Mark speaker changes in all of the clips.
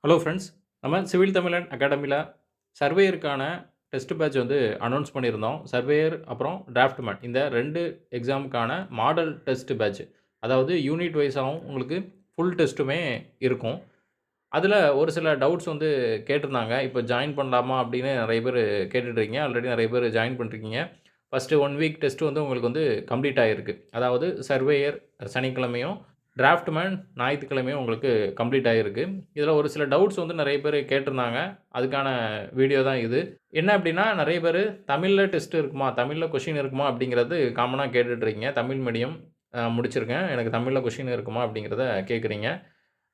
Speaker 1: Hello friends. நம்ம civil தமிழன் அகாடமில சர்வேயருக்கான test batch வந்து அனௌன்ஸ் பண்ணியிருந்தோம். சர்வேயர் அப்புறம் டிராஃப்ட்மேன் இந்த 2 எக்ஸாமுக்கான மாடல் டெஸ்ட் பேட்ச். அதாவது யூனிட் வைஸாவும் உங்களுக்கு ஃபுல் டெஸ்ட்டுமே இருக்கும். அதில ஒரு சில டவுட்ஸ் வந்து கேட்டிருந்தாங்க. இப்போ ஜாயின் பண்ணலாமா அப்படின்னு நெறைய பேரு கேட்டுட்ருக்கீங்க. ஆல்ரெடி நெறைய பேர் ஜாயின் பண்ணியிருக்கீங்க. ஃபர்ஸ்ட்டு 1 வீக் டெஸ்ட் வந்து உங்களுக்கு வந்து கம்ப்ளீட் ஆயிருக்கு. அதாவது சர்வேயர் சனிக்கிழமையும், டிராஃப்ட்மேன் ஞாயித்துக்கிழமையும் உங்களுக்கு கம்ப்ளீட் ஆயிருக்கு. இதில ஒரு சில டவுட்ஸ் வந்து நெறைய பேரு கேட்டிருந்தாங்க. அதுக்கான வீடியோ தான் இது. என்ன அப்டின்னா, நெறைய பேரு தமிழ்ல டெஸ்ட் இருக்குமா? தமிழ்ல கொஸ்டின் இருக்குமா? அப்படிங்கிறது காமனா கேட்டுட்ருக்கீங்க. தமிழ் மீடியம் முடிச்சிருக்கேன். எனக்கு தமிழ்ல கொஸ்டின் இருக்குமா? அப்படிங்கிறத கேட்குறீங்க.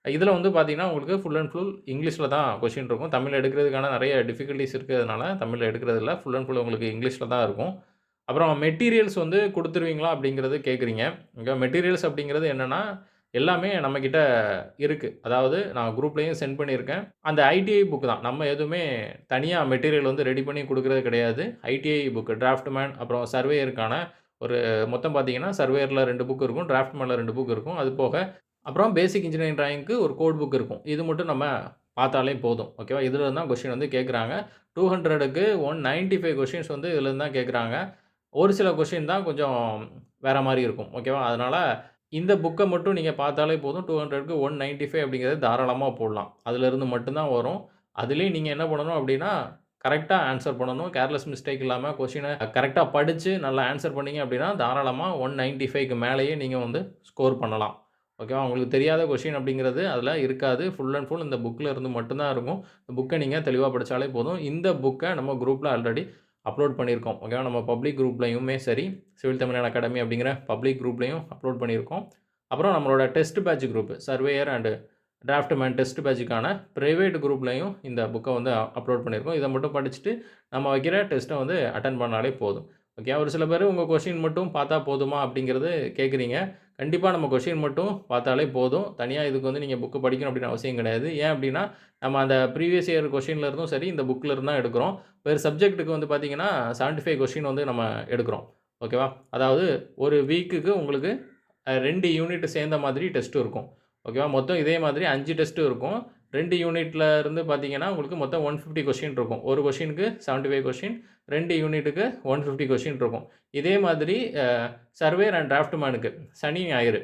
Speaker 1: இதில வந்து பார்த்தீங்கன்னா, உங்களுக்கு ஃபுல் அண்ட் ஃபுல் இங்கிலீஷ்ல தான் கொஸ்டின் இருக்கும். தமிழ்ல எடுக்கிறதுக்கான நெறைய டிஃபிகல்டீஸ் இருக்கிறதுனால, தமிழ்ல எடுக்கிறதில்ல. ஃபுல் அண்ட் ஃபுல் உங்களுக்கு இங்கிலீஷ்ல தான் இருக்கும். அப்புறம் மெட்டீரியல்ஸ் வந்து குடுத்துருவீங்களா? அப்படிங்கிறது கேட்குறீங்க. இங்க மெட்டீரியல்ஸ் அப்படிங்கிறது என்னன்னா, எல்லாமே நம்மகிட்ட இருக்கு. அதாவது நான் குரூப்லயும் சென்ட் பண்ணியிருக்கேன். அந்த ஐடிஐ புக் தான். நம்ம எதுவுமே தனியா மெட்டீரியல் வந்து ரெடி பண்ணி குடுக்குறது கிடையாது. ஐடிஐ புக் டிராஃப்ட்மேன் அப்புறம் சர்வேயருக்கான ஒரு மொத்தம் பார்த்தீங்கன்னா, சர்வேயர்ல 2 புக் இருக்கும். டிராஃப்ட்மேன்ல 2 புக் இருக்கும். அது போக அப்புறம் பேசிக் இன்ஜினியரிங் டிராயிங்க்கு ஒரு கோட் புக் இருக்கும். இது மட்டும் நம்ம பார்த்தாலே போதும். ஓகேவா? இதிலருந்து தான் கொஸ்டின் வந்து கேட்குறாங்க. 200க்கு 195 கொஸ்டின்ஸ் வந்து இதிலருந்து தான் கேட்குறாங்க. ஒரு சில கொஸ்டின் தான் கொஞ்சம் வேற மாரி இருக்கும். ஓகேவா? அதனால இந்த புக்க மட்டும் நீங்க பார்த்தாலே போதும். 200க்கு 195 அப்படிங்கிறது தாராளமா போடலாம். அதிலிருந்து மட்டும் தான் வரும். அதிலேயும் நீங்க என்ன பண்ணணும் அப்படின்னா, கரெக்ட்டா ஆன்ஸர் பண்ணணும். கேர்லெஸ் மிஸ்டேக் இல்லாம கொஸ்டின கரெக்ட்டா படிச்சு நல்லா ஆன்ஸர் பண்ணீங்க அப்படின்னா, தாராளமா 195க்கு மேலேயே நீங்க வந்து ஸ்கோர் பண்ணலாம். ஓகேவா? உங்களுக்கு தெரியாத கொஸ்டின் அப்படிங்கிறது அதில இருக்காது. ஃபுல் அண்ட் ஃபுல் இந்த புக்ல இருந்து மட்டும் தான் இருக்கும். இந்த புக்க நீங்க தெளிவா படிச்சாலே போதும். இந்த புக்க நம்ம குரூப்ல ஆல்ரெடி அப்லோட் பண்ணியிருக்கோம். ஓகேவா? நம்ம பப்ளிக் குரூப்லயுமே சரி, சிவில் தமிழன் அகாடமி அப்படிங்கிற பப்ளிக் குரூப்லயும் அப்லோட் பண்ணியிருக்கோம். அப்புறம் நம்மளோட test batch group surveyor and draftsman test பேட்ச்சுக்கான பிரைவேட் குரூப்லயும் இந்த புக்க வந்து அப்லோட் பண்ணியிருக்கோம். இத மட்டும் படிச்சுட்டு நம்ம வைக்கிற டெஸ்ட்ட வந்து அட்டெண்ட் பண்ணாலே போதும். ஓகே. ஒரு சில பேரு உங்க கொஸ்டின் மட்டும் பார்த்தா போதுமா? அப்படிங்கிறது கேட்குறீங்க. கண்டிப்பா நம்ம கொஸ்டின் மட்டும் பார்த்தாலே போதும். தனியா இதுக்கு வந்து நீங்க புக் படிக்கணும் அப்படின்னு அவசியம் கிடையாது. ஏன் அப்படின்னா, நம்ம அந்த ப்ரீவியஸ் இயர் கொஸ்டின்ல இருந்தும் சரி, இந்த புக்ல இருந்து தான் எடுக்கிறோம். பெர் சப்ஜெக்ட்டுக்கு வந்து பார்த்தீங்கன்னா, 75 கொஸ்டின் வந்து நம்ம எடுக்கிறோம். ஓகேவா? அதாவது ஒரு வீக்குக்கு உங்களுக்கு 2 யூனிட் சேர்ந்த மாதிரி டெஸ்ட் இருக்கும். ஓகேவா? மொத்தம் இதே மாதிரி 5 டெஸ்ட் இருக்கும். 2 யூனிட்ல இருந்து பார்த்தீங்கன்னா, உங்களுக்கு மொத்தம் 150 கொஸ்டின் இருக்கும். ஒரு கொஸ்டினுக்கு 75 கொஸ்டின், 2 யூனிட்டுக்கு 150 கொஸ்டின் இருக்கும். இதே மாதிரி அ சர்வேயர் அண்ட் டிராஃப்ட்மேனுக்கு சனி, ஞாயிறு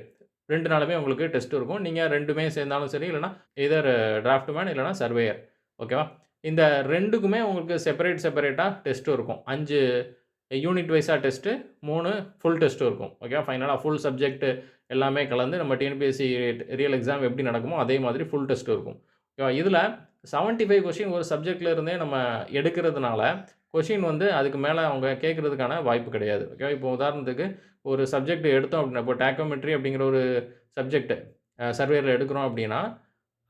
Speaker 1: 2 நாளுமே உங்களுக்கு டெஸ்ட் இருக்கும். நீங்க 2மே சேர்ந்தாலும் சரி, இல்லன்னா எய்தர் டிராஃப்ட்மேன் இல்லன்னா சர்வேயர். ஓகேவா? இந்த 2க்குமே உங்களுக்கு செப்பரேட்டா டெஸ்ட் இருக்கும். 5 யூனிட் வைஸா டெஸ்ட்டு, 3 ஃபுல் டெஸ்ட்டும் இருக்கும். ஓகேவா? ஃபைனலா ஃபுல் சப்ஜெக்ட் எல்லாமே கலந்து நம்ம டிஎன்பிஎஸ்சி ரியல் எக்ஸாம் எப்படி நடக்குமோ, அதே மாதிரி ஃபுல் டெஸ்ட் இருக்கும். ஓகேவா? இதில 75 கொஸ்டின் ஒரு சப்ஜெக்ட்ல இருந்தே நம்ம எடுக்கிறதுனால, கொஸ்டின் வந்து அதுக்கு மேல அவங்க கேட்கறதுக்கான வாய்ப்பு கிடையாது. ஓகேவா? இப்போ உதாரணத்துக்கு ஒரு சப்ஜெக்ட் எடுத்தோம் அப்படின்னா, இப்போ டாக்கோமெட்ரி அப்படிங்கிற ஒரு சப்ஜெக்ட் சர்வேயர்ல எடுக்கிறோம் அப்படின்னா,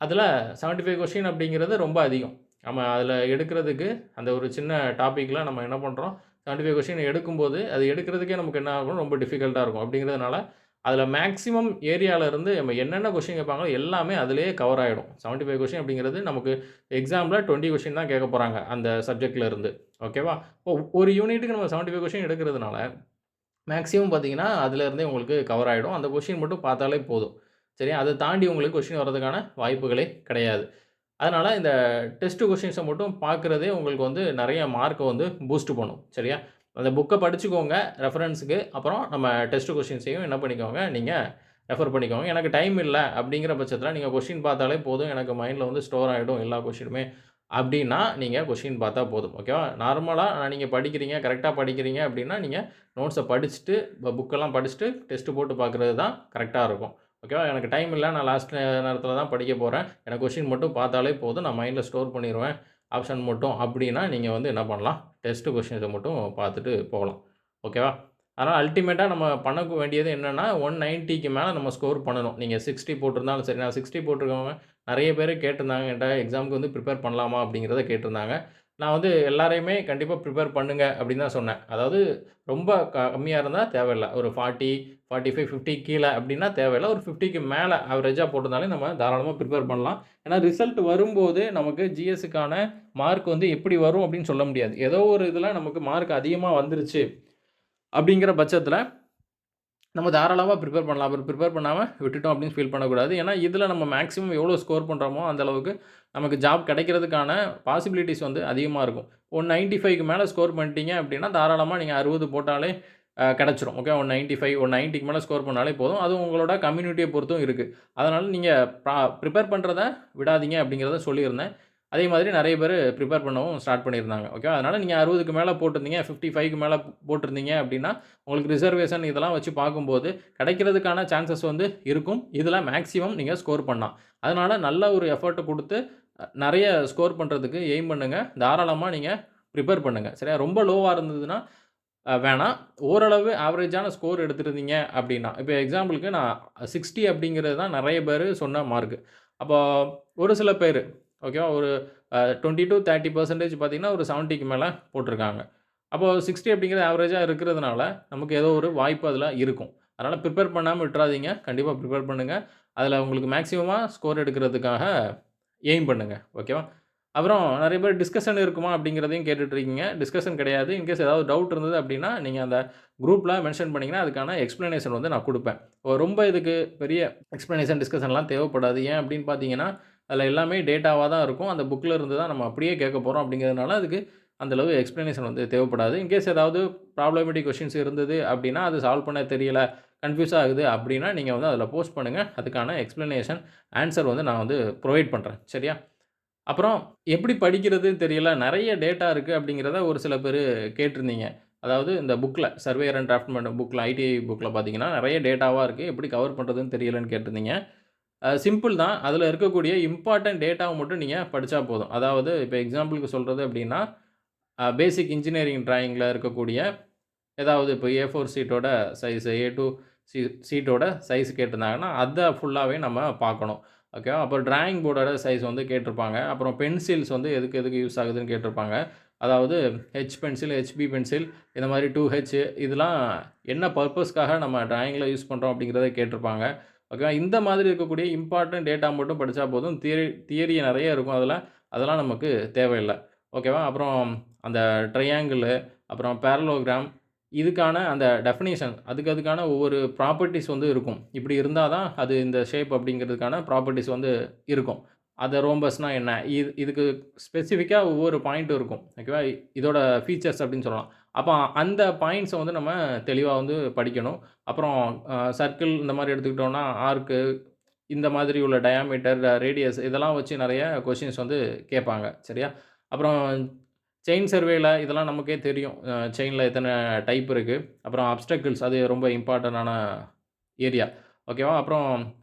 Speaker 1: அதில 75 கொஸ்டின் அப்படிங்கிறது ரொம்ப அதிகம். நம்ம அதில எடுக்கிறதுக்கு அந்த ஒரு சின்ன டாபிக்ல நம்ம என்ன பண்றோம், 75 கொஸ்டின் எடுக்கும்போது, அது எடுக்கிறதுக்கே நமக்கு என்ன ஆகும், ரொம்ப டிஃபிகல்ட்டா இருக்கும். அப்படிங்கிறதுனால, அதில மேக்ஸிமம் ஏரியால இருந்து நம்ம என்னென்ன கொஸ்டின் கேட்பாங்களோ எல்லாமே அதிலேயே கவர் ஆயிடும். 75 கொஸ்டின் அப்படிங்கிறது நமக்கு எக்ஸாம்ல 20 கொஸ்டின் தான் கேட்க போறாங்க, அந்த சப்ஜெக்ட்ல இருந்து. ஓகேவா? இப்போ ஒரு யூனிட்டுக்கு நம்ம 75 கொஸ்டின் எடுக்கிறதுனால மேக்ஸிமம் பார்த்தீங்கன்னா, அதில இருந்தே உங்களுக்கு கவர் ஆயிடும். அந்த கொஸ்டின் மட்டும் பார்த்தாலே போதும். சரியா? அத தாண்டி உங்களுக்கு கொஸ்டின் வர்றதுக்கான வாய்ப்புகளே கிடையாது. அதனால இந்த டெஸ்ட் கொஸ்டின்ஸ மட்டும் பார்க்கிறதே உங்களுக்கு வந்து நெறைய மார்க்க வந்து பூஸ்ட் பண்ணும். சரியா? அந்த புக்க படிச்சுக்கோங்க ரெஃபரன்ஸ்க்கு. அப்புறம் நம்ம டெஸ்ட் கொஸ்டின்ஸையும் என்ன பண்ணிக்கோங்க, நீங்க ரெஃபர் பண்ணிக்கோங்க. எனக்கு டைம் இல்ல அப்படிங்கிற பட்சத்தில நீங்க கொஸ்டின் பார்த்தாலே போதும். எனக்கு மைண்ட்ல வந்து ஸ்டோர் ஆயிடும் எல்லா கொஸ்டினுமே. அப்படின்னா, நீங்க கொஸ்டின் பார்த்தா போதும். ஓகேவா? நார்மலா நீங்க படிக்கிறீங்க, கரெக்ட்டா படிக்கிறீங்க அப்படின்னா, நீங்க நோட்ஸ படிச்சுட்டு, புக்கெல்லாம் படிச்சுட்டு டெஸ்ட் போட்டு பார்க்குறது தான் கரெக்ட்டா இருக்கும். ஓகேவா? எனக்கு டைம் இல்ல. நான் லாஸ்ட் நேரத்தில தான் படிக்க போறேன். எனக்கு கொஸ்டின் மட்டும் பார்த்தாலே போதும். நான் மைண்ட்ல ஸ்டோர் பண்ணிருவேன். ஆப்ஷன் மட்டும் அப்படின்னா, நீங்க வந்து என்ன பண்ணலாம், டெஸ்ட் கொஸ்டின்ஸ மட்டும் பார்த்துட்டு போகலாம். ஓகேவா? அதனால அல்டிமேட்டா நம்ம பண்ண வேண்டியது என்னன்னா, 190க்கு மேல நம்ம ஸ்கோர் பண்ணணும். நீங்க 60 போட்டிருந்தாலும் சரி, நான் 60 போட்டிருக்கவங்க நெறைய பேரு கேட்டிருந்தாங்க என்ட்ட, எக்ஸாம்க்கு வந்து பிரிப்பேர் பண்ணலாமா? அப்படிங்கிறத கேட்டிருந்தாங்க. நான் வந்து எல்லாரையுமே கண்டிப்பா பிரிப்பேர் பண்ணுங்க அப்படின்னு தான் சொன்னேன். அதாவது ரொம்ப கம்மியா இருந்தா தேவையில்ல. ஒரு 40, 45, 50 கீழ அப்படின்னா தேவையில்ல. ஒரு 50க்கு மேல ஆவரேஜா போட்டிருந்தாலே நம்ம தாராளமா பிரிப்பேர் பண்ணலாம். ஏன்னா ரிசல்ட் வரும்போது நமக்கு ஜிஎஸ்ஸுக்கான மார்க் வந்து எப்படி வரும் அப்படின்னு சொல்ல முடியாது. ஏதோ ஒரு இதில நமக்கு மார்க் அதிகமா வந்துருச்சு அப்படிங்கிற பட்சத்தில நம்ம தாராளமா ப்ரிப்பேர் பண்ணலாம். அப்புறம் ப்ரிப்பேர் பண்ணாம விட்டுட்டோம் அப்படின்னு ஃபீல் பண்ணக்கூடாது. ஏன்னா, இதில நம்ம மேக்ஸிமம் எவ்வளோ ஸ்கோர் பண்றோமோ, அந்த அளவுக்கு நமக்கு ஜாப் கிடைக்கிறதுக்கான பாசிபிலிட்டீஸ் வந்து அதிகமா இருக்கும். 195க்கு மேல ஸ்கோர் பண்ணிட்டீங்க அப்படின்னா, தாராளமா நீங்க 60 போட்டாலே கிடைச்சிரும். ஓகே 195, 190க்கு மேல ஸ்கோர் பண்ணாலே போதும். அதுவும் உங்களோட கம்யூனிட்டிய பொறுத்தும் இருக்கு. அதனால நீங்க ப்ரிப்பேர் பண்றத விடாதீங்க அப்படிங்கிறத சொல்லியிருந்தேன். அதே மாதிரி நெறைய பேரு ப்ரிப்பேர் பண்ணவும் ஸ்டார்ட் பண்ணியிருந்தாங்க. ஓகேவா? அதனால நீங்க 60க்கு மேல போட்டிருந்தீங்க, 55க்கு மேல போட்டிருந்தீங்க அப்படின்னா, உங்களுக்கு ரிசர்வேஷன் இதெல்லாம் வச்சு பார்க்கும்போது, கிடைக்கிறதுக்கான சான்சஸ் வந்து இருக்கும். இதில மேக்ஸிமம் நீங்க ஸ்கோர் பண்ணலாம். அதனால நல்ல ஒரு எஃபோர்ட்ட குடுத்து, நெறைய ஸ்கோர் பண்றதுக்கு எய்ம் பண்ணுங்க. தாராளமா நீங்க ப்ரிப்பேர் பண்ணுங்க. சரியா? ரொம்ப லோவா இருந்ததுன்னா வேணாம். ஓரளவு ஆவரேஜான ஸ்கோர் எடுத்திருந்தீங்க அப்படின்னா, இப்ப எக்ஸாம்பிளுக்கு நான் 60 அப்படிங்கிறது தான் நெறைய பேரு சொன்ன மார்க். அப்போ ஒரு சில பேரு ஓகேவா, ஒரு 20 டூ 30% பார்த்தீங்கன்னா, ஒரு 70க்கு மேல போட்டிருக்காங்க. அப்போ 60 அப்படிங்கிறது ஆவரேஜா இருக்கிறதுனால, நமக்கு ஏதோ ஒரு வாய்ப்பு அதில இருக்கும். அதனால ப்ரிப்பேர் பண்ணாம விட்றாதீங்க. கண்டிப்பா ப்ரிப்பேர் பண்ணுங்க. அதில உங்களுக்கு மேக்ஸிமமா ஸ்கோர் எடுக்கிறதுக்காக எய்ம் பண்ணுங்க. ஓகேவா? அப்புறம் நெறைய பேர் டிஸ்கஷன் இருக்குமா? அப்படிங்கிறதையும் கேட்டுட்டு இருக்கீங்க. டிஸ்கஷன் கிடையாது. இன்கேஸ் ஏதாவது டவுட் இருந்தது அப்படின்னா, நீங்க அந்த குரூப்ல மென்ஷன் பண்ணீங்கன்னா, அதுக்கான எக்ஸ்ப்ளனேஷன் வந்து நான் குடுப்பேன். ரொம்ப இதுக்கு பெரிய எக்ஸ்ப்ளனேஷன், டிஸ்கஷன்லாம் தேவைப்படாது. ஏன் அப்படின்னு பார்த்தீங்கன்னா, அதில எல்லாமே டேட்டாவா தான் இருக்கும். அந்த புக்ல இருந்து தான் நம்ம அப்படியே கேட்க போறோம் அப்படிங்கிறதுனால, அதுக்கு அந்த அளவு எக்ஸ்ப்ளனேஷன் வந்து தேவைப்படாது. இன்கேஸ் ஏதாவது ப்ராப்ளமேட்டிக் கொஸ்டின்ஸ் இருந்தது அப்படின்னா, அது சால்வ் பண்ண தெரியல, கன்ஃப்யூஸ் ஆகுது அப்படின்னா, நீங்க வந்து அதில போஸ்ட் பண்ணுங்க. அதுக்கான எக்ஸ்ப்ளனேஷன், ஆன்ஸர் வந்து நான் வந்து புரொவைட் பண்றேன். சரியா? அப்புறம் எப்படி படிக்கிறதுன்னு தெரியல. நெறைய டேட்டா இருக்கு அப்படிங்கிறத ஒரு சில பேரு கேட்டிருந்தீங்க. அதாவது இந்த புக்ல சர்வேயர் அண்ட் டிராஃப்ட்மேன் புக்ல ஐடிஐ புக்ல பார்த்தீங்கன்னா, நெறைய டேட்டாவா இருக்கு. எப்படி கவர் பண்றதுன்னு தெரியலன்னு கேட்டிருந்தீங்க. சிம்பிள் தான். அதில இருக்கக்கூடிய இம்பார்ட்டன்ட் டேட்டாவ மட்டும் நீங்க படிச்சா போதும். அதாவது இப்ப எக்ஸாம்பிளுக்கு சொல்றது அப்படின்னா, பேசிக் இன்ஜினியரிங் டிராயிங்ல இருக்கக்கூடிய ஏதாவது இப்போ A4 ஷீட்டோட சைஸ் A2 ஷீ ஷீட்டோட சைஸ் கேட்டிருந்தாங்கன்னா, அத ஃபுல்லாவே நம்ம பார்க்கணும். ஓகேவா? அப்புறம் டிராயிங் போர்டோட சைஸ் வந்து கேட்டிருப்பாங்க. அப்புறம் பென்சில்ஸ் வந்து எதுக்கு எதுக்கு யூஸ் ஆகுதுன்னு கேட்டிருப்பாங்க. அதாவது பென்சில், HB பென்சில் இந்த மாரி 2H இதெல்லாம் என்ன பர்ப்பஸ்க்காக நம்ம டிராயிங்ல யூஸ் பண்றோம் அப்படிங்கிறத கேட்டிருப்பாங்க. ஓகேவா? இந்த மாதிரி இருக்கக்கூடிய இம்பார்ட்டன்ட் டேட்டா மட்டும் படிச்சா போதும். தியரி நெறைய இருக்கும் அதுல. அதெல்லாம் நமக்கு தேவையில்ல. ஓகேவா? அப்புறம் அந்த ட்ரையாங்கிள், அப்புறம் பேரலோகிராம் இதுக்கான அந்த டெஃபினிஷன் அதுக்கான ஒவ்வொரு ப்ராப்பர்ட்டீஸ் வந்து இருக்கும். இப்படி இருந்தா தான் அது இந்த ஷேப் அப்படிங்கிறதுக்கான ப்ராப்பர்ட்டீஸ் வந்து இருக்கும். அது ரோம்பஸ்னா என்ன? இதுக்கு ஸ்பெசிஃபிக்கா ஒவ்வொரு பாயிண்ட்டும் இருக்கும். ஓகேவா? இதோட ஃபீச்சர்ஸ் அப்படின்னு சொல்லலாம். அப்ப அந்த பாயிண்ட்ஸ வந்து நம்ம தெளிவா வந்து படிக்கணும். அப்புறம் சர்க்கிள் இந்த மாரி எடுத்துக்கிட்டோம்னா, ஆர்க்கு இந்த மாதிரி உள்ள டயாமீட்டர், ரேடியஸ் இதெல்லாம் வச்சு நெறைய கொஸ்டின்ஸ் வந்து கேட்பாங்க. சரியா? அப்புறம் செயின் சர்வேல இதெல்லாம் நமக்கே தெரியும். செயின்ல எத்தன டைப் இருக்கு. அப்புறம் அப்ஸ்டக்கிள்ஸ் அது ரொம்ப இம்பார்ட்டன்டான ஏரியா. ஓகேவா? அப்புறம்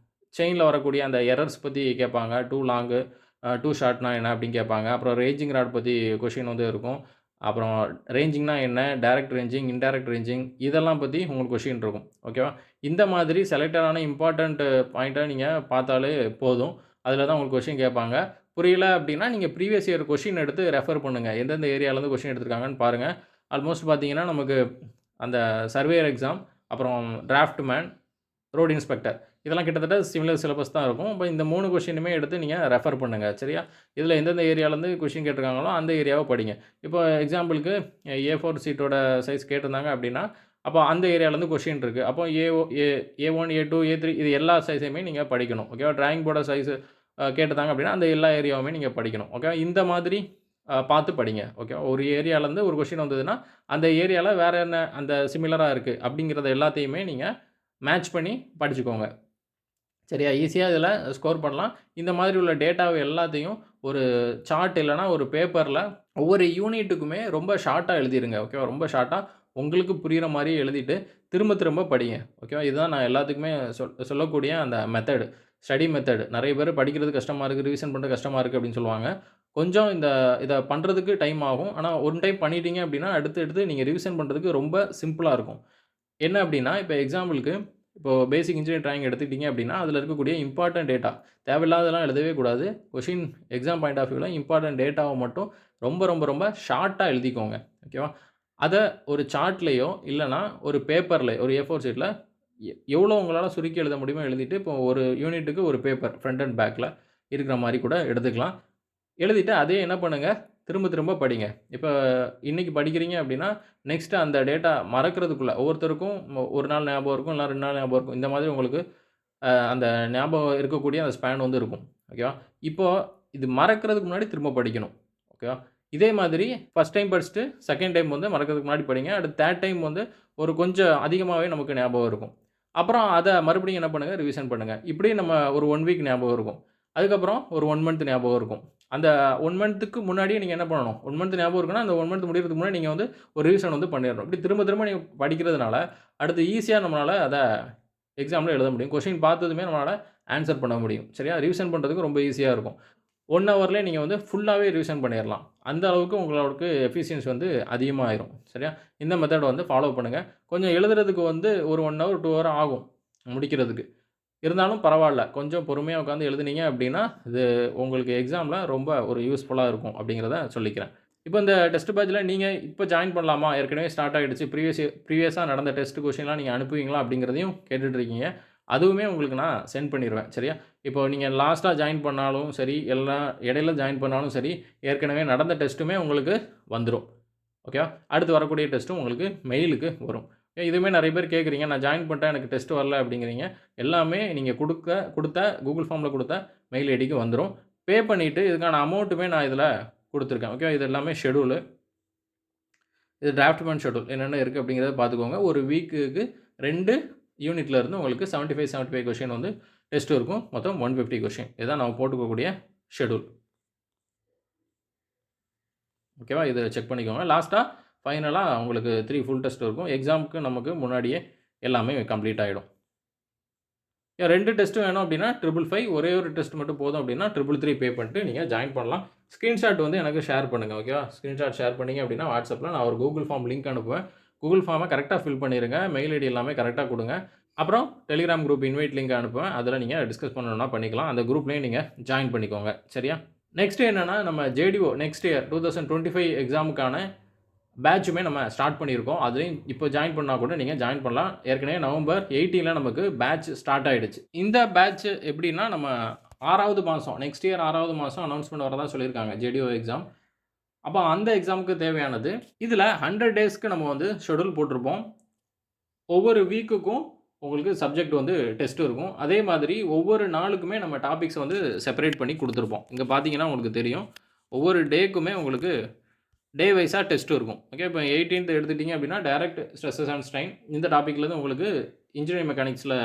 Speaker 1: செயின்ல வரக்கூடிய அந்த எரர்ஸ் பத்தி கேட்பாங்க. டூ லாங்கு, டூ ஷார்ட்னா என்ன அப்படின்னு கேட்பாங்க. அப்புறம் ரேஞ்சிங் ராட் பத்தி கொஸ்டின் வந்து இருக்கும். அப்புறம் ரேஞ்சிங்னா என்ன? டைரக்ட் ரேஞ்சிங், இன்டைரக்ட் ரேஞ்சிங் இதெல்லாம் பத்தி உங்களுக்கு கொஸ்டின் இருக்கும். ஓகேவா? இந்த மாதிரி செலக்டடான இம்பார்ட்டன்ட் பாயிண்ட்ட நீங்க பார்த்தாலே போதும். அதில தான் உங்களுக்கு கொஸ்டின் கேட்பாங்க. புரியல அப்டின்னா, நீங்க ப்ரீவியஸ் இயர் கொஸ்டின் எடுத்து ரெஃபர் பண்ணுங்க. எந்தெந்த ஏரியாலருந்து கொஸ்டின் எடுத்திருக்காங்கன்னு பாருங்க. ஆல்மோஸ்ட் பார்த்தீங்கன்னா, நமக்கு அந்த சர்வேயர் எக்ஸாம், அப்புறம் டிராஃப்ட்மேன், ரோட் இன்ஸ்பெக்டர் இதெல்லாம் கிட்டத்தட்ட சிமிலர் சிலபஸ் தான் இருக்கும். இப்ப இந்த 3 கொஸ்டினுமே எடுத்து நீங்க ரெஃபர் பண்ணுங்க. சரியா? இதில எந்தெந்த ஏரியாலருந்து கொஸ்டின் கேட்டிருக்காங்களோ, அந்த ஏரியாவ படிங்க. இப்போ எக்ஸாம்பிளுக்கு A4 ஷீட்டோட சைஸ் கேட்டிருந்தாங்க அப்டின்னா, அப்போ அந்த ஏரியாலருந்து கொஸ்டின் இருக்கு. அப்போ A1, A2, A3 இது எல்லா சைஸையுமே நீங்க படிக்கணும். ஓகேவா? டிராயிங் போர்ட சைஸ் கேட்டிருந்தாங்க அப்படின்னா, அந்த எல்லா ஏரியாவுமே நீங்க படிக்கணும். ஓகேவா? இந்த மாதிரி பார்த்து படிங்க. ஓகேவா? ஒரு ஏரியாலருந்து ஒரு கொஸ்டின் வந்ததுன்னா, அந்த ஏரியால வேற என்ன அந்த சிமிலரா இருக்கு அப்படிங்கிறத எல்லாத்தையுமே நீங்க மேட்ச் பண்ணி படிச்சுக்கோங்க. சரியா? ஈஸியா இதில ஸ்கோர் பண்ணலாம். இந்த மாதிரி உள்ள டேட்டாவ எல்லாத்தையும் ஒரு சார்ட் இல்லன்னா ஒரு பேப்பர்ல ஒவ்வொரு யூனிட்டுக்குமே ரொம்ப ஷார்ட்டா எழுதிருங்க. ஓகேவா? ரொம்ப ஷார்ட்டா உங்களுக்கு புரியிற மாரி எழுதிட்டு, திரும்ப திரும்ப படிங்க. ஓகேவா? இதுதான் நான் எல்லாத்துக்குமே சொல்லக்கூடிய அந்த மெத்தட். Study method. நெறைய பேரு படிக்கிறது கஷ்டமா இருக்கு, ரிவிஷன் பண்றது கஷ்டமா இருக்கு அப்படின்னு சொல்லுவாங்க. கொஞ்சம் இத பண்றதுக்கு டைம் ஆகும். ஆனா, ஒன் டைம் பண்ணிட்டீங்க அப்படின்னா, அடுத்து அடுத்து நீங்க ரிவிஷன் பண்றதுக்கு ரொம்ப சிம்பிளா இருக்கும். என்ன அப்டின்னா, இப்ப எக்ஸாம்பிளுக்கு இப்போ பேசிக் இன்ஜினியரிங் டிராயிங் எடுத்துக்கிட்டீங்க அப்டின்னா, அதில இருக்கக்கூடிய இம்பார்ட்டன்ட் டேட்டா தேவையில்லாததெல்லாம் எழுதவே கூடாது. கொஸ்டின் எக்ஸாம் பாயிண்ட் ஆஃப் வியூல இம்பார்ட்டன்ட் டேட்டாவ மட்டும் ரொம்ப ரொம்ப ரொம்ப ஷார்ட்டா எழுதிக்கோங்க. ஓகேவா? அத ஒரு சார்ட்லயோ இல்லன்னா ஒரு பேப்பர்ல ஒரு A4 ஷீட்ல எவ்வளோ உங்களால சுருக்கி எழுத முடியுமோ எழுதிட்டு, இப்போ ஒரு யூனிட்டுக்கு ஒரு பேப்பர் ஃப்ரண்ட் அண்ட் பேக்ல இருக்கிற மாரி கூட எடுத்துக்கலாம். எழுதிட்டு அதே என்ன பண்ணுங்க திரும்ப திரும்ப படிங்க. இப்ப இன்னைக்கு படிக்கிறீங்க அப்படின்னா, நெக்ஸ்ட் அந்த டேட்டா மறக்கிறதுக்குள்ள ஒவ்வொருத்தருக்கும் ஒரு நாள் ஞாபகம் இருக்கும், இல்ல 2 நாள் ஞாபகம் இருக்கும். இந்த மாதிரி உங்களுக்கு அந்த ஞாபகம் இருக்கக்கூடிய அந்த ஸ்பேன் வந்து இருக்கும். ஓகேவா? இப்போ இது மறக்கிறதுக்கு முன்னாடி திரும்ப படிக்கணும். ஓகேவா? இதே மாதிரி ஃபர்ஸ்ட் டைம் படிச்சுட்டு, செகண்ட் டைம் வந்து மறக்கிறதுக்கு முன்னாடி படிங்க. அடுத்து தேர்ட் டைம் வந்து ஒரு கொஞ்சம் அதிகமாவே நமக்கு ஞாபகம் இருக்கும். அப்புறம் அத மறுபடியும் என்ன பண்ணுங்க, ரிவிஷன் பண்ணுங்க. இப்படியே நம்ம ஒரு 1 வீக் ஞாபகம் இருக்கும். அதுக்கப்புறம் ஒரு 1 மந்த் ஞாபகம் இருக்கும். அந்த 1 மந்த்துக்கு முன்னாடியே நீங்க என்ன பண்ணணும், 1 மந்த் ஞாபகம் இருக்குன்னா, அந்த 1 மந்த் முடியறதுக்கு முன்னாடி நீங்க வந்து ஒரு ரிவிஷன் வந்து பண்ணிறணும். இப்படி திரும்ப திரும்ப நீங்க படிக்கிறதுனால, அடுத்து ஈஸியா நம்மளால அத எக்ஸாம்ல எழுத முடியும். கொஸ்டின் பார்த்ததுமே நம்மளால ஆன்ஸர் பண்ண முடியும். சரியா? ரிவிஷன் பண்றதுக்கு ரொம்ப ஈஸியா இருக்கும். 1 ஹவர்லயே நீங்க வந்து ஃபுல்லாவே ரிவிஷன் பண்ணிறலாம். அந்த அளவுக்கு உங்களுக்கு எஃபிஷியன்சி வந்து அதிகமாயிரும். சரியா? இந்த மெத்தட் வந்து ஃபாலோ பண்ணுங்க. கொஞ்சம் எழுதுறதுக்கு வந்து ஒரு 1 ஹவர், 2 ஹவர் ஆகும் முடிக்கிறதுக்கு. இருந்தாலும் பரவால்ல. கொஞ்சம் பொறுமையா உட்காந்து எழுதுனீங்க அப்டின்னா, இது உங்களுக்கு எக்ஸாம்ல ரொம்ப ஒரு யூஸ்ஃபுல்லா இருக்கும் அப்டிங்கிறத சொல்லிக்கிறேன். இப்ப இந்த டெஸ்ட் பேட்ச்ல நீங்க இப்ப ஜாயின் பண்ணலாமா? ஏற்கனவே ஸ்டார்ட் ஆயிடுச்சு. ப்ரீவியஸா நடந்த டெஸ்ட் கொஸ்டின்லாம் நீங்க அனுப்புவீங்களா? அப்டிங்கிறதையும் கேட்டுட்டு இருக்கீங்க. அதுவுமே உங்களுக்கு நான் சென்ட் பண்ணிருவேன். சரியா? இப்போ நீங்க லாஸ்ட்டா ஜாயின் பண்ணாலும் சரி, இடையில ஜாயின் பண்ணாலும் சரி, ஏற்கனவே நடந்த டெஸ்ட்டுமே உங்களுக்கு வந்துரும். ஓகேவா? அடுத்து வரக்கூடிய டெஸ்ட்டும் உங்களுக்கு மெயிலுக்கு வரும். இதுவுமே நெறைய பேர் கேட்குறீங்க. நான் ஜாயின் பண்ணிட்டேன். எனக்கு டெஸ்ட் வரல அப்டிங்கிறீங்க. எல்லாமே நீங்க குடுத்த கூகுள் ஃபார்ம்ல குடுத்த மெயில் ஐடிக்கு வந்துரும். பே பண்ணிட்டு இதுக்கான அமௌண்ட்டுமே நான் இதில குடுத்துருக்கேன். ஓகேவா? இது எல்லாமே ஷெட்யூலு. இது டிராஃப்ட்மேன் ஷெட்யூல் என்னென்ன இருக்கு அப்டிங்கிறத பார்த்துக்கோங்க. ஒரு வீக்குக்கு 2 யூனிட்ல இருந்து உங்களுக்கு 75 கொஸ்டின் வந்து டெஸ்ட் இருக்கும். மொத்தம் 150 கொஸ்டின். இதுதான் நம்ம போட்டுக்கக்கூடிய ஷெட்யூல். ஓகேவா? இத செக் பண்ணிக்கோங்க. லாஸ்ட்டா ஃபைனலா உங்களுக்கு 3 ஃபுல் டெஸ்ட் இருக்கும். எக்ஸாம்க்கு நமக்கு முன்னாடியே எல்லாமே கம்ப்ளீட் ஆயிடும். 2 டெஸ்ட் வேணும் அப்டின்னா 555 ஒரே ஒரு டெஸ்ட் மட்டும் போதும் அப்டின்னா 333 பே பண்ணிட்டு நீங்க ஜாயின் பண்ணலாம். ஸ்கிரீன்ஷாட் வந்து எனக்கு ஷேர் பண்ணுங்க. ஓகேவா? ஸ்கிரீன்ஷாட் ஷேர் பண்ணீங்க அப்டின்னா WhatsAppல நான் ஒரு Google ஃபார்ம் லிங்க் அனுப்புவேன். Google ஃபார்ம கரெக்ட்டா ஃபில் பண்ணிருங்க. மெயில் ஐடி எல்லாமே கரெக்ட்டா குடுங்க. அப்புறம் Telegram குரூப் இன்வைட் லிங்க் அனுப்புவேன். அதில நீங்க டிஸ்கஸ் பண்ணணும்னா பண்ணிக்கலாம். அந்த குரூப்லயும் நீங்க ஜாயின் பண்ணிக்கோங்க. சரியா? நெக்ஸ்ட் என்னன்னா நம்ம JDO நெக்ஸ்ட் இயர் 2025 எக்ஸாமுக்கான பேட்சுமே நம்ம ஸ்டார்ட் பண்ணியிருக்கோம். அதுலயும் இப்போ ஜாயின் பண்ணா கூட நீங்க ஜாயின் பண்ணலாம். ஏற்கனவே நவம்பர் 18ல நமக்கு பேட்ச் ஸ்டார்ட் ஆயிடுச்சு. இந்த பேட்ச் எப்படின்னா, நம்ம 6வது மாசம் நெக்ஸ்ட் இயர் 6வது மாசம் அனவுன்ஸ்மென்ட் வரதா சொல்லியிருக்காங்க. JDO exam. அப்ப அந்த எக்ஸாமுக்கு தேவையானது, இதுல 100 டேஸ்க்கு நம்ம வந்து ஷெட்யூல் போட்டிருப்போம். ஒவ்வொரு வீக்குக்கும் உங்களுக்கு சப்ஜெக்ட் வந்து டெஸ்ட் இருக்கும். அதே மாதிரி ஒவ்வொரு நாளுக்குமே நம்ம டாபிக்ஸ் வந்து செப்பரேட் பண்ணி குடுத்திருப்போம். இங்க பார்த்தீங்கன்னா உங்களுக்கு தெரியும். ஒவ்வொரு டேக்குமே உங்களுக்கு டே வைஸா டெஸ்ட் இருக்கும். ஓகே. இப்போ 18த் எடுத்துட்டீங்க அப்படின்னா, டைரக்ட் ஸ்ட்ரெஸஸ் அண்ட் ஸ்ட்ரெயின் இந்த டாபிக்லேருந்து உங்களுக்கு இன்ஜினியரிங் மெக்கானிக்ஸில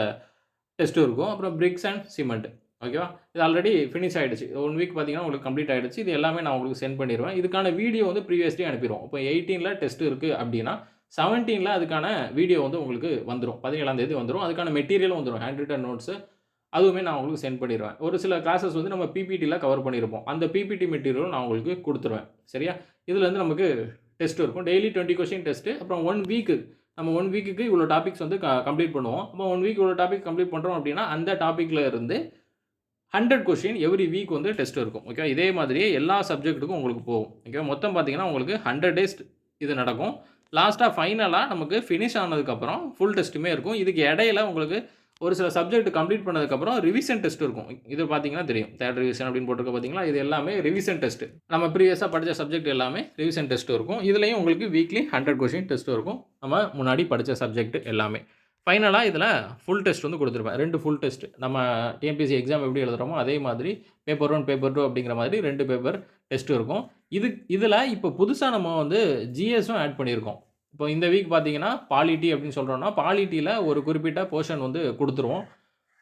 Speaker 1: டெஸ்ட் இருக்கும். அப்புறம் பிரிக்ஸ் அண்ட் சிமெண்ட். ஓகேவா? இது ஆல்ரெடி ஃபினிஷ் ஆயிடுச்சு. 1 வீக் பார்த்தீங்கன்னா உங்களுக்கு கம்ப்ளீட் ஆயிடுச்சு. இது எல்லாமே நான் உங்களுக்கு சென்ட் பண்ணிருவேன். இதுக்கான வீடியோ வந்து ப்ரீவியஸ் டே அனுப்பிருவோம். இப்போ 18ல டெஸ்ட் இருக்கு அப்படின்னா, 17ல அதுக்கான வீடியோ வந்து உங்களுக்கு வந்துரும். 17ஆம் தேதி வந்துரும். அதுக்கான மெட்டீரியலும் வந்துரும். ஹேண்ட் ரிட்டன் நோட்ஸ் அதுவுமே நான் உங்களுக்கு சென்ட் பண்ணிருவேன். ஒரு சில கிளாஸஸ் வந்து நம்ம பிபிடில கவர் பண்ணியிருப்போம். அந்த பிபிடி மெட்டீரியலும் நான் உங்களுக்கு குடுத்துருவேன். சரியா? இதுலேருந்து நமக்கு டெஸ்ட் இருக்கும். Daily 20 question test. அப்புறம் 1 வீக்கு நம்ம 1 வீக்குக்கு இவ்வளோ டாபிக்ஸ் வந்து கம்ப்ளீட் பண்ணுவோம். அப்போ 1 வீக் இவ்வளோ டாபிக் கம்ப்ளீட் பண்றோம் அப்படின்னா, அந்த டாபிக்ல இருந்து 100 கொஸ்டின் எவ்ரி வீக் வந்து டெஸ்ட் இருக்கும். ஓகே. இதே மாதிரியே எல்லா சப்ஜெக்ட்டுக்கும் உங்களுக்கு போகும். ஓகே. மொத்தம் பார்த்தீங்கன்னா, உங்களுக்கு 100 டேஸ் இது நடக்கும். லாஸ்ட்டா ஃபைனலா நமக்கு ஃபினிஷ் ஆனதுக்கப்புறம் ஃபுல் டெஸ்ட்டுமே இருக்கும். இதுக்கு இடையில உங்களுக்கு ஒரு சில சப்ஜெக்ட் கம்ப்ளீட் பண்ணதுக்கப்புறம் ரிவிஷன் டெஸ்ட் இருக்கும். இது பார்த்தீங்கன்னா தெரியும். தேர்ட் ரிவிஷன் அப்படின்னு போட்டிருக்கு பார்த்தீங்களா? இது எல்லாமே ரிவிஷன் டெஸ்ட். நம்ம ப்ரீவியஸா படிச்ச சப்ஜெக்ட் எல்லாமே ரிவிஷன் டெஸ்ட் இருக்கும். இதுலயும் உங்களுக்கு வீக்லி 100 கொஸ்டின் டெஸ்ட் இருக்கும். நம்ம முன்னாடி படிச்ச சப்ஜெக்ட் எல்லாமே. ஃபைனலா இதில ஃபுல் டெஸ்ட் வந்து குடுத்துருப்பேன். 2 ஃபுல் டெஸ்ட். நம்ம டிஎன்பிஎஸ்சி எக்ஸாம் எப்படி எழுதுறோமோ, அதே மாதிரி பேப்பர் 1, பேப்பர் 2 அப்படிங்கிற மாதிரி 2 பேப்பர் டெஸ்ட் இருக்கும். இதில இப்போ புதுசா நம்ம வந்து ஜிஎஸும் ஆட் பண்ணியிருக்கோம். இப்போ இந்த வீக் பார்த்தீங்கன்னா, பாலிட்டி அப்படின்னு சொல்றோம்னா, பாலிட்டில ஒரு குறிப்பிட்ட போர்ஷன் வந்து குடுத்துருவோம்.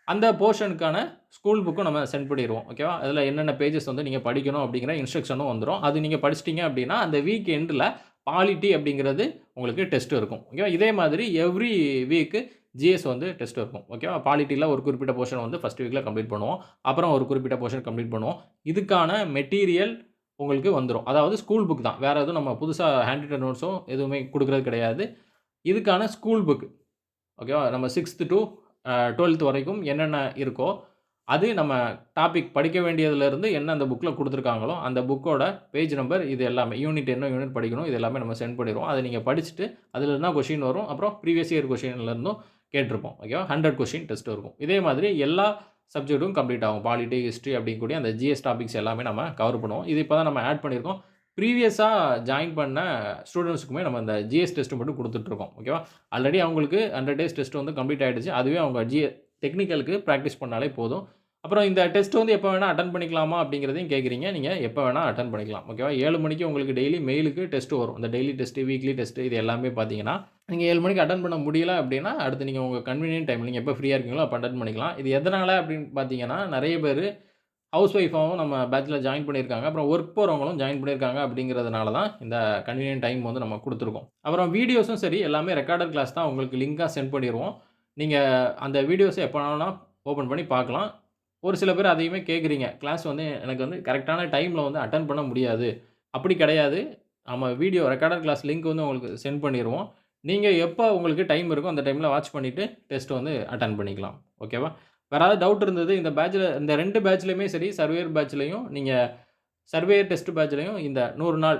Speaker 1: அந்த போர்ஷனுக்கான ஸ்கூல் புக்கும் நம்ம சென்ட் பண்ணிருவோம். ஓகேவா? அதில என்னென்ன பேஜஸ் வந்து நீங்க படிக்கணும் அப்படிங்கிற இன்ஸ்ட்ரக்ஷனும் வந்துரும். அது நீங்க படிச்சிட்டீங்க அப்படின்னா, அந்த வீக் எண்டுல பாலிட்டி அப்படிங்கிறது உங்களுக்கு டெஸ்ட் இருக்கும். ஓகேவா? இதே மாதிரி எவ்ரி வீக் ஜிஎஸ் வந்து டெஸ்ட் இருக்கும். ஓகேவா? பாலிட்டில ஒரு குறிப்பிட்ட போர்ஷன் வந்து ஃபர்ஸ்ட் வீக்ல கம்ப்ளீட் பண்ணுவோம். அப்புறம் ஒரு குறிப்பிட்ட போர்ஷன் கம்ப்ளீட் பண்ணுவோம். இதுக்கான மெட்டீரியல் உங்களுக்கு வந்துரும். அதாவது ஸ்கூல் புக் தான். வேற எதுவும் நம்ம புதுசா ஹேண்ட் ரிட்டன் நோட்ஸோ எதுவுமே குடுக்குறது கிடையாது. இதுக்கான ஸ்கூல் புக். ஓகேவா? நம்ம 6த் டூ 12த் வரைக்கும் என்னென்ன இருக்கோ, அது நம்ம டாபிக் படிக்க வேண்டியதிலிருந்து என்ன அந்த புக்ல குடுத்துருக்காங்களோ, அந்த புக்கோட பேஜ் நம்பர் இது எல்லாமே யூனிட் என்ன யூனிட் படிக்கணும், இது எல்லாமே நம்ம சென்ட் பண்ணிருவோம். அத நீங்க படிச்சுட்டு, அதில என்ன கொஸ்டின் வரும், அப்புறம் ப்ரீவியஸ் இயர் கொஸ்டின்ல இருந்தும் கேட்டிருப்போம். ஓகேவா? 100 கொஸ்டின் டெஸ்ட் இருக்கும். இதே மாதிரி எல்லா சப்ஜெக்ட்டும் கம்ப்ளீட் ஆகும். பாலிட்டி, ஹிஸ்ட்ரி அப்படிங்கக்கூடிய அந்த ஜிஎஸ் டாபிக்ஸ் எல்லாமே நம்ம கவர் பண்ணுவோம். இது இப்ப தான் நம்ம ஆட் பண்ணியிருக்கோம். ப்ரீவியஸா ஜாயின் பண்ண ஸ்டூடண்ட்ஸ்க்குமே நம்ம இந்த ஜிஎஸ் டெஸ்ட் மட்டும் குடுத்துட்டுருக்கோம். ஓகேவா? ஆல்ரெடி அவங்களுக்கு 100 டேஸ் டெஸ்ட் வந்து கம்ப்ளீட் ஆயிடுச்சு. அதுவே அவங்க டெக்னிக்கலுக்கு பிராக்டிஸ் பண்ணாலே போதும். அப்புறம் இந்த டெஸ்ட் வந்து எப்ப வேணா அட்டெண்ட் பண்ணிக்கலாமா? அப்படிங்கிறதையும் கேட்கிறீங்க. நீங்க எப்ப வேணா அட்டெண்ட் பண்ணிக்கலாம். ஓகேவா? 7 மணிக்கு உங்களுக்கு டெய்லி மெயிலுக்கு டெஸ்ட் வரும். இந்த டெய்லி டெஸ்ட், வீக்லி டெஸ்ட் இது எல்லாமே பார்த்தீங்கன்னா, நீங்க 7 மணிக்கு அட்டெண்ட் பண்ண முடியல அப்படின்னா, அடுத்து நீங்க உங்க கன்வீனியன்ட் டைம் நீங்க எப்ப ஃப்ரீயா இருக்கீங்களோ அப்ப அட்டெண்ட் பண்ணிக்கலாம். இது எதனால அப்படின்னு பார்த்தீங்கன்னா, நெறைய பேரு ஹவுஸ் ஒய்ஃபாவும் நம்ம பேட்ச்ல ஜாயின் பண்ணியிருக்காங்க. அப்புறம் ஒர்க் போறவங்களும் ஜாயின் பண்ணியிருக்காங்க அப்படிங்கிறதுனால தான் இந்த கன்வீனியன்ட் டைம் வந்து நம்ம குடுத்துருக்கோம். அப்புறம் வீடியோஸும் சரி, எல்லாமே ரெக்கார்டட் கிளாஸ் தான் உங்களுக்கு லிங்கா சென்ட் பண்ணிருவோம். நீங்க அந்த வீடியோஸ எப்ப வேணாலும் ஓப்பன் பண்ணி பார்க்கலாம். ஒரு சில பேர் அதையுமே கேட்குறீங்க. கிளாஸ் வந்து எனக்கு வந்து கரெக்ட்டான டைம்ல வந்து அட்டெண்ட் பண்ண முடியாது. அப்படி கிடையாது. நம்ம வீடியோ ரெக்கார்டட் கிளாஸ் லிங்க் வந்து உங்களுக்கு சென்ட் பண்ணிருவோம். நீங்க எப்ப உங்களுக்கு டைம் இருக்கோ அந்த டைம்ல வாட்ச் பண்ணிட்டு டெஸ்ட் வந்து அட்டெண்ட் பண்ணிக்கலாம். ஓகேவா? வேற ஏதாவது டவுட் இருந்தது இந்த பேட்ச்ல இந்த 2 பேட்ச்லயுமே சரி, சர்வேயர் பேட்ச்லயும் நீங்க சர்வேயர் டெஸ்ட் பேட்ச்லயும் இந்த 100 நாள்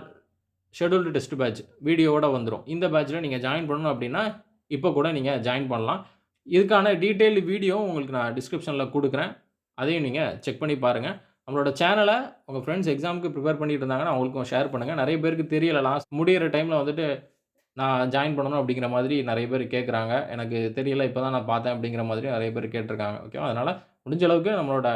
Speaker 1: ஷெட்யூல்டு டெஸ்ட் பேட்ச் வீடியோவோட வந்துரும். இந்த பேட்ச்ல நீங்க ஜாயின் பண்ணணும் அப்டின்னா, இப்ப கூட நீங்க ஜாயின் பண்ணலாம். இதுக்கான டீட்டெயில்டு வீடியோவும் உங்களுக்கு நான் டிஸ்கிரிப்ஷன்ல குடுக்குறேன். அதையும் நீங்க செக் பண்ணி பாருங்க. நம்மளோட சேனல உங்க ஃபிரெண்ட்ஸ் எக்ஸாம்க்கு பிரிப்பேர் பண்ணிட்டு இருந்தாங்கன்னா, அவங்களுக்கும் ஷேர் பண்ணுங்க. நெறைய பேருக்கு தெரியல. லாஸ்ட் முடியிற டைம்ல வந்துட்டு நான் ஜாயின் பண்ணணும் அப்படிங்கிற மாதிரி நெறைய பேர் கேட்குறாங்க. எனக்கு தெரியல. இப்ப தான் நான் பார்த்தேன் அப்படிங்கிற மாதிரி நெறைய பேர் கேட்டுருக்காங்க. ஓகேவா? அதனால முடிஞ்ச அளவுக்கு நம்மளோட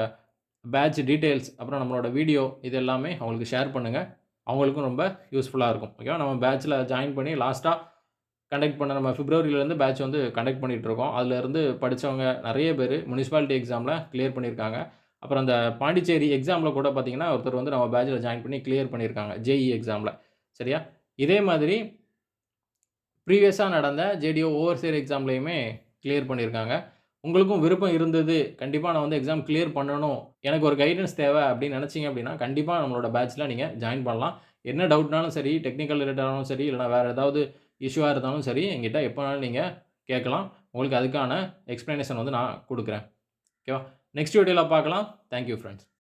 Speaker 1: பேட்ச் டீட்டெயில்ஸ், அப்புறம் நம்மளோட வீடியோ இது எல்லாமே அவங்களுக்கு ஷேர் பண்ணுங்க. அவங்களுக்கும் ரொம்ப யூஸ்ஃபுல்லா இருக்கும். ஓகேவா? நம்ம பேட்ச்ல ஜாயின் பண்ணி லாஸ்ட்டா கண்டக்ட் பண்ண நம்ம பிப்ரவரியிலேருந்து பேட்ச் வந்து கண்டக்ட் பண்ணிட்டுருக்கோம். அதிலேருந்து படிச்சவங்க நெறைய பேரு முனிசிபாலிட்டி எக்ஸாம்ல கிளியர் பண்ணியிருக்காங்க. அப்புறம் அந்த பாண்டிச்சேரி எக்ஸாம்ல கூட பார்த்தீங்கன்னா, ஒருத்தர் வந்து நம்ம பேட்ச்ல ஜாயின் பண்ணி கிளியர் பண்ணியிருக்காங்க. ஜேஇ எக்ஸாம்ல. சரியா? இதே மாதிரி ப்ரீவியஸா நடந்த ஜேடிஓ ஓவர்சியர் எக்ஸாம்லயுமே கிளியர் பண்ணியிருக்காங்க. உங்களுக்கும் விருப்பம் இருந்தது, கண்டிப்பா நான் வந்து எக்ஸாம் கிளியர் பண்ணணும். எனக்கு ஒரு கைடன்ஸ் தேவை அப்படின்னு நினைச்சீங்க அப்படின்னா, கண்டிப்பா நம்மளோட பேட்ச்ல நீங்க ஜாயின் பண்ணலாம். என்ன டவுட்னாலும் சரி, டெக்னிக்கல் ரிலேட்டடானாலும் சரி, இல்லன்னா வேற ஏதாவது இஷ்யூவா இருந்தாலும் சரி, என்கிட்ட எப்பனாலும் நீங்க கேட்கலாம். உங்களுக்கு அதுக்கான எக்ஸ்ப்ளனேஷன் வந்து நான் குடுக்குறேன். ஓகேவா? நெக்ஸ்ட் வீடியோல பார்க்கலாம். Thank you friends.